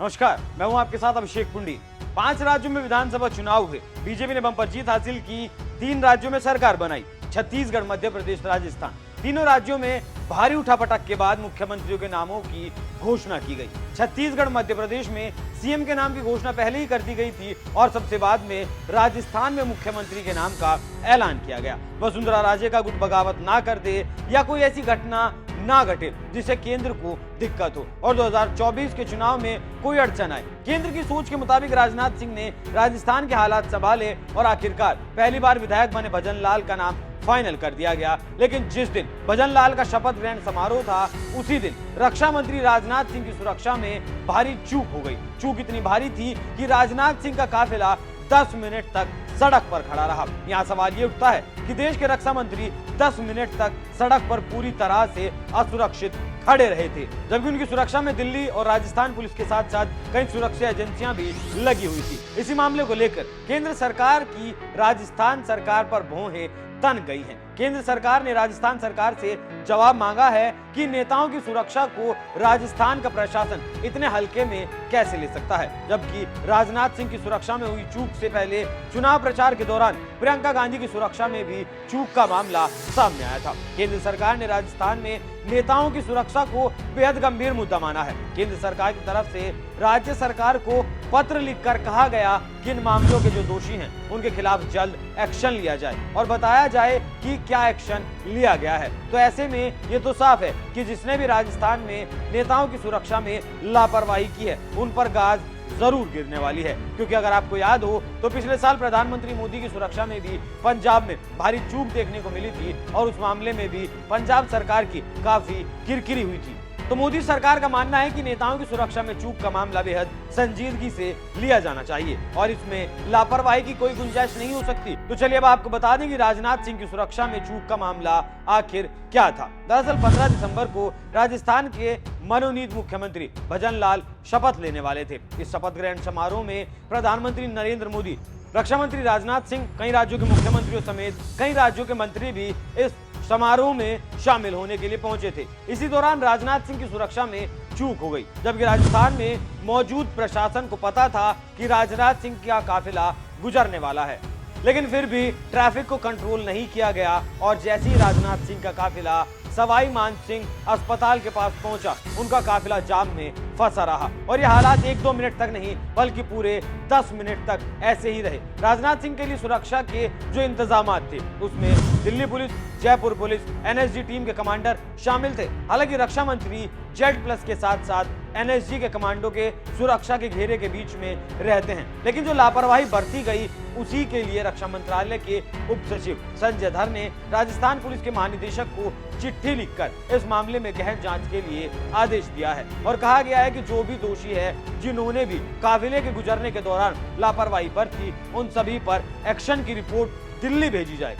नमस्कार, मैं हूं आपके साथ अभिषेक पुंडी। 5 राज्यों में विधानसभा चुनाव हुए। बीजेपी ने बंपर जीत हासिल की, 3 राज्यों में सरकार बनाई, छत्तीसगढ़, मध्य प्रदेश, राजस्थान। तीनों राज्यों में भारी उठापटक के बाद मुख्यमंत्रियों के नामों की घोषणा की गई। छत्तीसगढ़, मध्य प्रदेश में सीएम के नाम की घोषणा पहले ही कर दी गई थी और सबसे बाद में राजस्थान में मुख्यमंत्री के नाम का ऐलान किया गया। वसुंधरा राजे का गुट बगावत ना कर दे या कोई ऐसी घटना ना घटे जिससे केंद्र को दिक्कत हो और 2024 के चुनाव में कोई अड़चन आए। केंद्र की सोच के मुताबिक राजनाथ सिंह ने राजस्थान के हालात संभाले और आखिरकार पहली बार विधायक बने भजन लाल का नाम फाइनल कर दिया गया। लेकिन जिस दिन भजन लाल का शपथ ग्रहण समारोह था, उसी दिन रक्षा मंत्री राजनाथ सिंह की सुरक्षा में भारी चूक हो गई। चूक इतनी भारी थी कि राजनाथ सिंह का काफिला 10 मिनट तक सड़क पर खड़ा रहा। यहाँ सवाल ये उठता है कि देश के रक्षा मंत्री 10 मिनट तक सड़क पर पूरी तरह से असुरक्षित खड़े रहे थे, जबकि उनकी सुरक्षा में दिल्ली और राजस्थान पुलिस के साथ साथ कई सुरक्षा एजेंसियां भी लगी हुई थी। इसी मामले को लेकर केंद्र सरकार की राजस्थान सरकार पर भौहें तन गई हैं। केंद्र सरकार ने राजस्थान सरकार से जवाब मांगा है कि नेताओं की सुरक्षा को राजस्थान का प्रशासन इतने हल्के में कैसे ले सकता है, जबकि राजनाथ सिंह की सुरक्षा में हुई चूक से पहले चुनाव प्रचार के दौरान प्रियंका गांधी की सुरक्षा में भी चूक का मामला सामने आया था। केंद्र सरकार ने राजस्थान में नेताओं की सुरक्षा को बेहद गंभीर मुद्दा माना है। केंद्र सरकार की तरफ से राज्य सरकार को पत्र लिखकर कहा गया कि इन मामलों के जो दोषी हैं उनके खिलाफ जल्द एक्शन लिया जाए और बताया जाए कि क्या एक्शन लिया गया है। तो ऐसे में ये तो साफ है कि जिसने भी राजस्थान में नेताओं की सुरक्षा में लापरवाही की है उन पर गाज जरूर गिरने वाली है, क्योंकि अगर आपको याद हो तो पिछले साल प्रधानमंत्री मोदी की सुरक्षा में भी पंजाब में भारी चूक देखने को मिली थी और उस मामले में भी पंजाब सरकार की काफी किरकिरी हुई थी। तो मोदी सरकार का मानना है कि नेताओं की सुरक्षा में चूक का मामला बेहद संजीदगी से लिया जाना चाहिए और इसमें लापरवाही की कोई गुंजाइश नहीं हो सकती। तो चलिए अब आपको बता दें कि राजनाथ सिंह की सुरक्षा में चूक का मामला आखिर क्या था। दरअसल 15 दिसंबर को राजस्थान के मनोनीत मुख्यमंत्री भजन लाल शपथ लेने वाले थे। इस शपथ ग्रहण समारोह में प्रधानमंत्री नरेंद्र मोदी, रक्षा मंत्री राजनाथ सिंह, कई राज्यों के मुख्यमंत्रियों समेत कई राज्यों के मंत्री भी इस समारोह में शामिल होने के लिए पहुंचे थे। इसी दौरान राजनाथ सिंह की सुरक्षा में चूक हो गई, जबकि राजस्थान में मौजूद प्रशासन को पता था कि राजनाथ सिंह का काफिला गुजरने वाला है, लेकिन फिर भी ट्रैफिक को कंट्रोल नहीं किया गया और जैसे ही राजनाथ सिंह का काफिला सवाई मानसिंह अस्पताल के पास पहुंचा, उनका काफिला जाम में फंसा रहा और यह हालात 1-2 मिनट तक नहीं बल्कि पूरे 10 मिनट तक ऐसे ही रहे। राजनाथ सिंह के लिए सुरक्षा के जो इंतजाम थे उसमें Delhi police, Jaipur police, NSG team के कमांडर शामिल थे। हालांकि रक्षा मंत्री जेड+ के साथ साथ एनएसजी के कमांडो के सुरक्षा के घेरे के बीच में रहते हैं, लेकिन जो लापरवाही बरती गई उसी के लिए रक्षा मंत्रालय के उप सचिव संजय धर ने राजस्थान पुलिस के महानिदेशक को चिट्ठी लिखकर इस मामले में गहन जांच के लिए आदेश दिया है और कहा गया है कि जो भी दोषी है, जिन्होंने भी काफिले के गुजरने के दौरान लापरवाही बरती, उन सभी पर एक्शन की रिपोर्ट दिल्ली भेजी जाए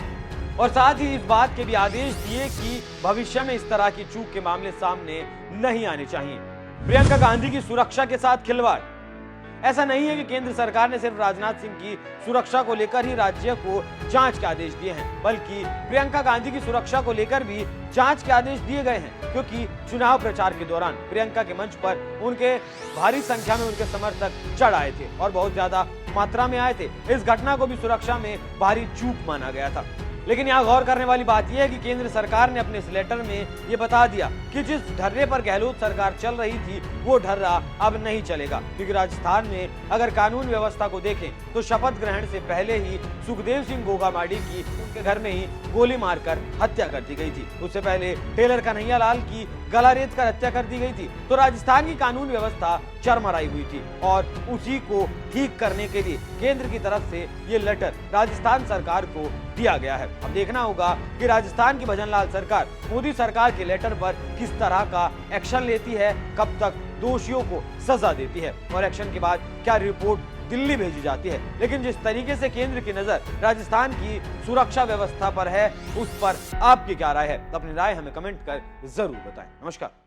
और साथ ही इस बात के भी आदेश दिए कि भविष्य में इस तरह की चूक के मामले सामने नहीं आने चाहिए। प्रियंका गांधी की सुरक्षा के साथ खिलवाड़। ऐसा नहीं है कि केंद्र सरकार ने सिर्फ राजनाथ सिंह की सुरक्षा को लेकर ही राज्य को जांच के आदेश दिए हैं, बल्कि प्रियंका गांधी की सुरक्षा को लेकर भी जांच के आदेश दिए गए हैं, क्योंकि चुनाव प्रचार के दौरान प्रियंका के मंच पर उनके भारी संख्या में उनके समर्थक चढ़ आए थे और बहुत ज्यादा मात्रा में आए थे। इस घटना को भी सुरक्षा में भारी चूक माना गया था। लेकिन यहाँ गौर करने वाली बात यह है कि केंद्र सरकार ने अपने इस लेटर में ये बता दिया कि जिस ढर्रे पर गहलोत सरकार चल रही थी वो ढर्रा अब नहीं चलेगा, क्योंकि राजस्थान में अगर कानून व्यवस्था को देखें तो शपथ ग्रहण से पहले ही सुखदेव सिंह गोगामाडी की उनके घर में ही गोली मारकर हत्या कर दी गई थी। उससे पहले टेलर कन्हैया लाल की गला रेत कर हत्या कर दी गई थी। तो राजस्थान की कानून व्यवस्था चरमराई हुई थी और उसी को ठीक करने के लिए केंद्र की तरफ से ये लेटर राजस्थान सरकार को दिया गया है। अब देखना होगा कि राजस्थान की भजन लाल सरकार मोदी सरकार के लेटर पर किस तरह का एक्शन लेती है, कब तक दोषियों को सजा देती है और एक्शन के बाद क्या रिपोर्ट दिल्ली भेजी जाती है। लेकिन जिस तरीके से केंद्र की नजर राजस्थान की सुरक्षा व्यवस्था पर है, उस पर आपकी क्या राय है? अपनी राय हमें कमेंट कर जरूर बताएं। नमस्कार।